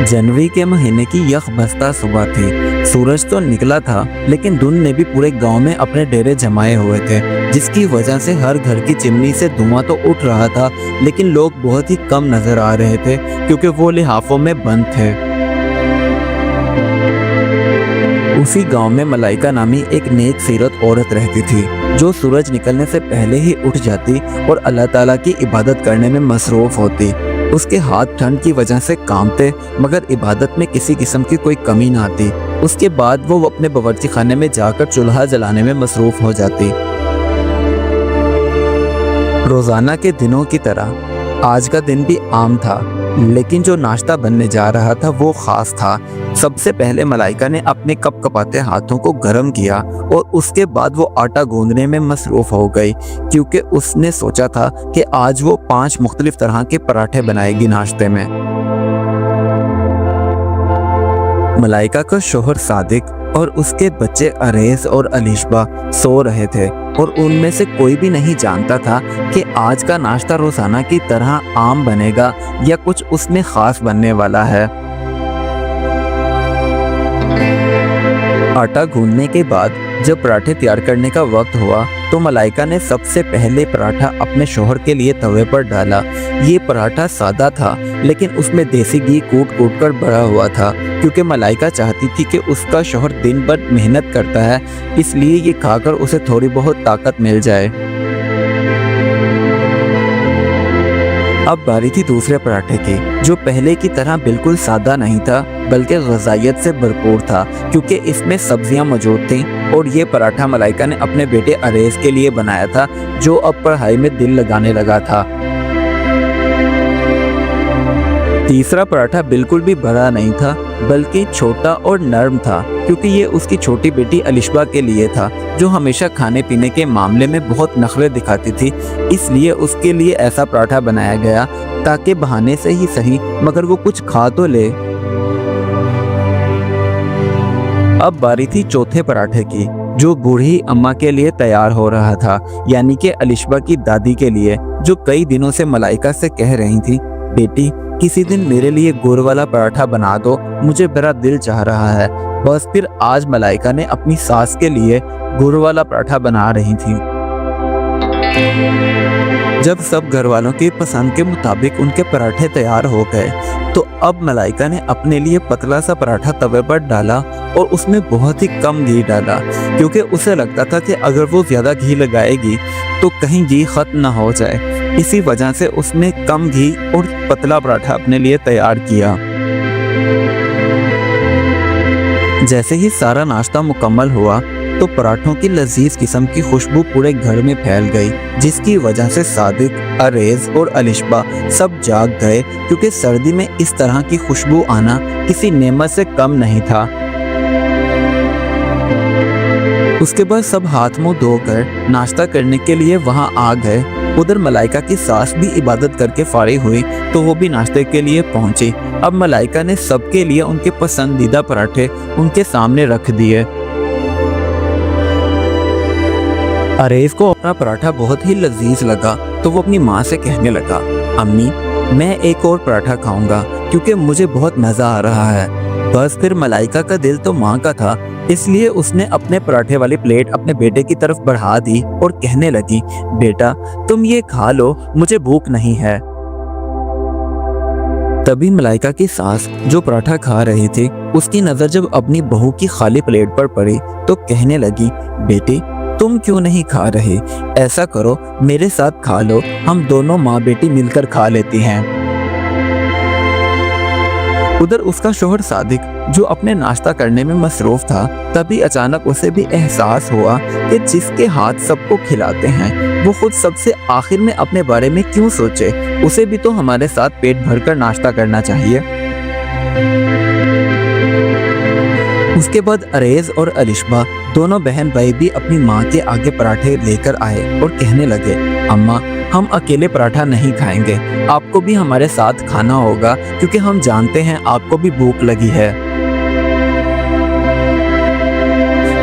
जनवरी के महीने की यख बस्ता सुबह थी। सूरज तो निकला था, लेकिन धुंध ने भी पूरे गांव में अपने डेरे जमाए हुए थे, जिसकी वजह से हर घर की चिमनी से धुआं तो उठ रहा था, लेकिन लोग बहुत ही कम नजर आ रहे थे क्योंकि वो लिहाफों में बंद थे। उसी गांव में मलाइका नामी एक नेक सीरत औरत रहती थी, जो सूरज निकलने से पहले ही उठ जाती और अल्लाह ताला की इबादत करने में मसरूफ होती। उसके हाथ ठंड की वजह से कांपते, मगर इबादत में किसी किस्म की कोई कमी ना आती। उसके बाद वो अपने बावर्ची खाने में जाकर चूल्हा जलाने में मसरूफ हो जाती। रोजाना के दिनों की तरह आज का दिन भी आम था, लेकिन जो नाश्ता बनने जा रहा था वो खास था। सबसे पहले मलाइका ने अपने कपकपाते हाथों को गर्म किया और उसके बाद वो आटा गूंदने में मसरूफ हो गई, क्योंकि उसने सोचा था कि आज वो 5 मुख्तलिफ तरह के पराठे बनाएगी नाश्ते में। मलाइका का शोहर सादिक और उसके बच्चे अरेज और अलिशबा सो रहे थे और उनमें से कोई भी नहीं जानता था कि आज का नाश्ता रोजाना की तरह आम बनेगा या कुछ उसमें खास बनने वाला है। आटा गूंदने के बाद जब पराठे तैयार करने का वक्त हुआ तो मलाइका ने सबसे पहले पराठा अपने शोहर के लिए तवे पर डाला। ये पराठा सादा था, लेकिन उसमें देसी घी कूट कूट कर भरा हुआ था, क्योंकि मलाइका चाहती थी कि उसका शोहर दिन भर मेहनत करता है, इसलिए ये खाकर उसे थोड़ी बहुत ताकत मिल जाए। अब बारी थी दूसरे पराठे की, जो पहले की तरह बिल्कुल सादा नहीं था, बल्कि ग़िज़ाइयत से भरपूर था, क्योंकि इसमें सब्जियां मौजूद थीं। और ये पराठा मलाइका ने अपने बेटे अरेज के लिए बनाया था, जो अब पढ़ाई में दिल लगाने लगा था। तीसरा पराठा बिल्कुल भी बड़ा नहीं था, बल्कि छोटा और नरम था, क्योंकि ये उसकी छोटी बेटी अलिशबा के लिए था, जो हमेशा खाने पीने के मामले में बहुत नखरे दिखाती थी। इसलिए उसके लिए ऐसा पराठा बनाया गया ताकि बहाने से ही सही, मगर वो कुछ खा तो ले। अब बारी थी चौथे पराठे की, जो बूढ़ी अम्मा के लिए तैयार हो रहा था, यानी कि अलिशबा की दादी के लिए, जो कई दिनों से मलाइका से कह रही थी, बेटी किसी दिन मेरे लिए गुड़ वाला पराठा बना दो, मुझे बड़ा दिल चाह रहा है। बस फिर आज मलाइका ने अपनी सास के लिए गुड़ वाला पराठा बना रही थी। जब सब घर वालों की पसंद के मुताबिक उनके पराठे तैयार हो गए, तो अब मलाइका ने अपने लिए पतला सा पराठा तवे पर डाला और उसमें बहुत ही कम घी डाला, क्योंकि उसे लगता था कि अगर वो ज्यादा घी लगाएगी तो कहीं घी खत्म ना हो जाए। इसी वजह से उसने कम घी और पतला पराठा अपने लिए तैयार किया। जैसे ही सारा नाश्ता मुकम्मल हुआ तो पराठों की लजीज किस्म की खुशबू पूरे घर में फैल गई, जिसकी वजह से सादिक, अरेज और अलिशबा सब जाग गए, क्योंकि सर्दी में इस तरह की खुशबू आना किसी नेमत से कम नहीं था। उसके बाद सब हाथ मुंह धोकर नाश्ता करने के लिए वहां आ गए। उधर मलाइका की सास भी इबादत करके फारिग हुई तो वो भी नाश्ते के लिए पहुंची। अब मलाइका ने सबके लिए उनके पसंदीदा पराठे उनके सामने रख दिए। अरेज को अपना पराठा बहुत ही लजीज लगा, तो वो अपनी माँ से कहने लगा, अम्मी मैं एक और पराठा खाऊंगा, क्योंकि मुझे बहुत मजा आ रहा है। बस फिर मलाइका का दिल तो माँ का था, इसलिए उसने अपने पराठे वाली प्लेट अपने बेटे की तरफ बढ़ा दी और कहने लगी, बेटा तुम ये खा लो, मुझे भूख नहीं है। तभी मलाइका की सास जो पराठा खा रही थी, उसकी नजर जब अपनी बहू की खाली प्लेट पर पड़ी तो कहने लगी, बेटी तुम क्यों नहीं खा रहे? ऐसा करो मेरे साथ खा लो, हम दोनों माँ बेटी मिलकर खा लेती हैं। उधर उसका शोहर सादिक, जो अपने नाश्ता करने में मसरूफ था, तभी अचानक उसे भी एहसास हुआ कि जिसके हाथ सबको खिलाते हैं वो खुद सबसे आखिर में अपने बारे में क्यों सोचे, उसे भी तो हमारे साथ पेट भरकर नाश्ता करना चाहिए। उसके बाद अरेज और अलिशबा दोनों बहन भाई भी अपनी माँ के आगे पराठे लेकर आए और कहने लगे, अम्मा हम अकेले पराठा नहीं खाएंगे, आपको भी हमारे साथ खाना होगा, क्योंकि हम जानते हैं आपको भी भूख लगी है।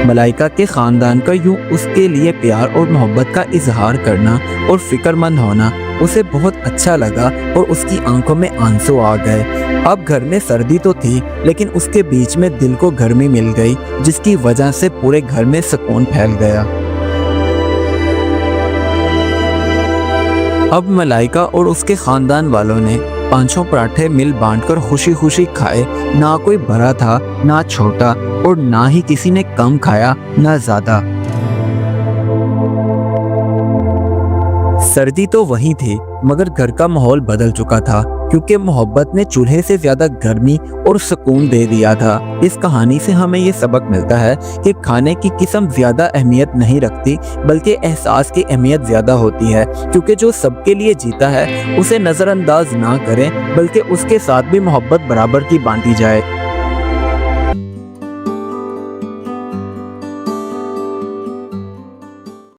मलाइका के खानदान का यूं उसके लिए प्यार और मोहब्बत का इजहार करना और फिक्रमंद होना اسے بہت اچھا لگا اور اس کی آنکھوں میں آنسو آ گئے۔ اب گھر میں سردی تو تھی لیکن اس کے بیچ میں دل کو گرمی مل گئی، جس کی وجہ سے پورے گھر میں سکون پھیل گیا۔ اب ملائکہ اور اس کے خاندان والوں نے 5 پراٹھے مل بانٹ کر خوشی خوشی کھائے۔ نہ کوئی بڑا تھا نہ چھوٹا، اور نہ ہی کسی نے کم کھایا نہ زیادہ۔ سردی تو وہی تھی مگر گھر کا ماحول بدل چکا تھا، کیونکہ محبت نے چولہے سے زیادہ گرمی اور سکون دے دیا تھا۔ اس کہانی سے ہمیں یہ سبق ملتا ہے کہ کھانے کی قسم زیادہ اہمیت نہیں رکھتی، بلکہ احساس کی اہمیت زیادہ ہوتی ہے، کیونکہ جو سب کے لیے جیتا ہے اسے نظر انداز نہ کریں، بلکہ اس کے ساتھ بھی محبت برابر کی بانٹی جائے۔